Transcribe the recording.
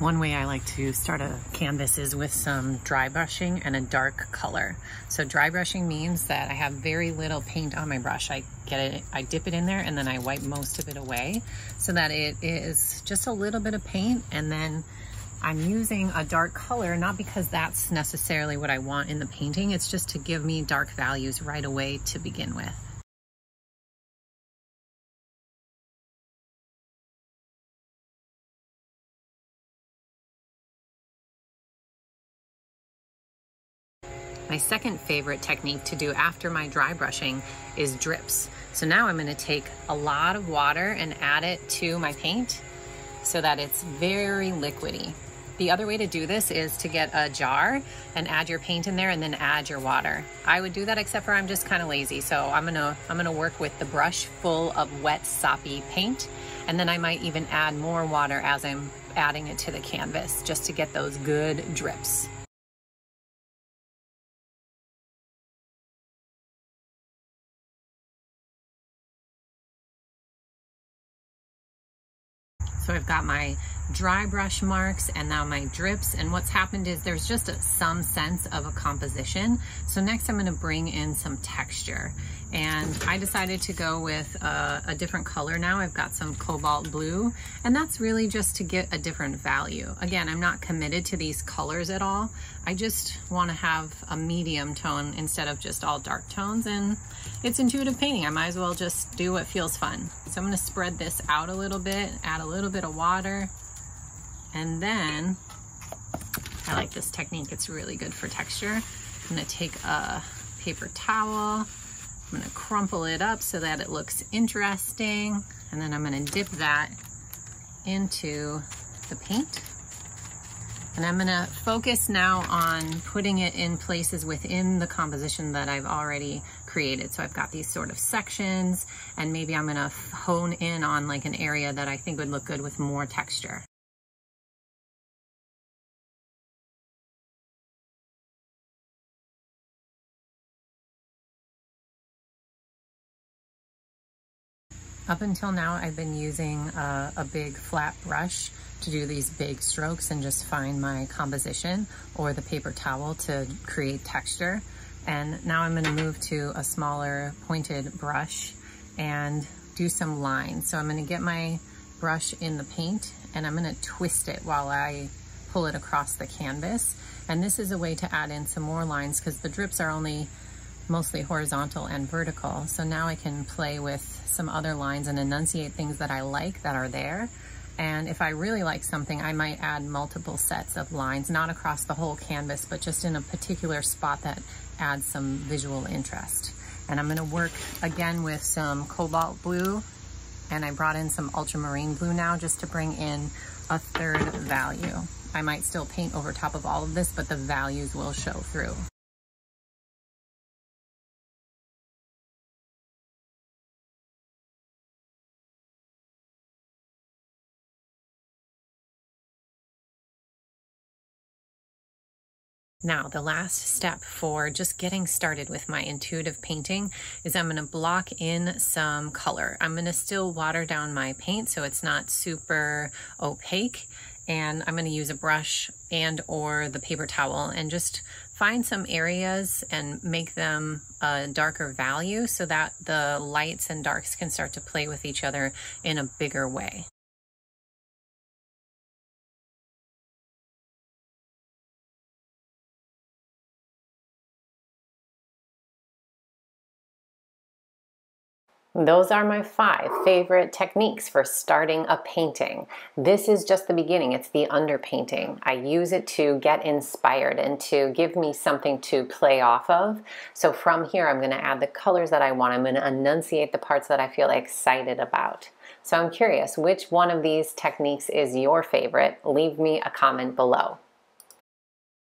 One way I like to start a canvas is with some dry brushing and a dark color. So dry brushing means that I have very little paint on my brush. I dip it in there and then I wipe most of it away so that it is just a little bit of paint, and then I'm using a dark color, not because that's necessarily what I want in the painting, it's just to give me dark values right away to begin with. My second favorite technique to do after my dry brushing is drips. So now I'm gonna take a lot of water and add it to my paint so that it's very liquidy. The other way to do this is to get a jar and add your paint in there and then add your water. I would do that, except for I'm just kind of lazy. So I'm gonna work with the brush full of wet, soppy paint. And then I might even add more water as I'm adding it to the canvas, just to get those good drips. So I've got my dry brush marks and now my drips, and what's happened is there's just some sense of a composition. So next I'm gonna bring in some texture, and I decided to go with a different color now. I've got some cobalt blue, and that's really just to get a different value. Again, I'm not committed to these colors at all. I just wanna have a medium tone instead of just all dark tones, and it's intuitive painting. I might as well just do what feels fun. So I'm gonna spread this out a little bit, add a little bit of water, and then I like this technique. It's really good for texture. I'm gonna take a paper towel, I'm gonna crumple it up so that it looks interesting, and then I'm gonna dip that into the paint. And I'm gonna focus now on putting it in places within the composition that I've already created. So I've got these sort of sections, and maybe I'm gonna hone in on like an area that I think would look good with more texture. Up until now, I've been using a big flat brush to do these big strokes and just find my composition, or the paper towel to create texture. And now I'm gonna move to a smaller pointed brush and do some lines. So I'm gonna get my brush in the paint and I'm gonna twist it while I pull it across the canvas. And this is a way to add in some more lines because the drips are only mostly horizontal and vertical. So now I can play with some other lines and enunciate things that I like that are there. And if I really like something, I might add multiple sets of lines, not across the whole canvas, but just in a particular spot that adds some visual interest. And I'm gonna work again with some cobalt blue, and I brought in some ultramarine blue now just to bring in a third value. I might still paint over top of all of this, but the values will show through. Now, the last step for just getting started with my intuitive painting is I'm gonna block in some color. I'm gonna still water down my paint so it's not super opaque, and I'm gonna use a brush and or the paper towel and just find some areas and make them a darker value so that the lights and darks can start to play with each other in a bigger way. Those are my 5 favorite techniques for starting a painting. This is just the beginning. It's the underpainting. I use it to get inspired and to give me something to play off of. So from here, I'm going to add the colors that I want. I'm going to enunciate the parts that I feel excited about. So I'm curious, which one of these techniques is your favorite? Leave me a comment below.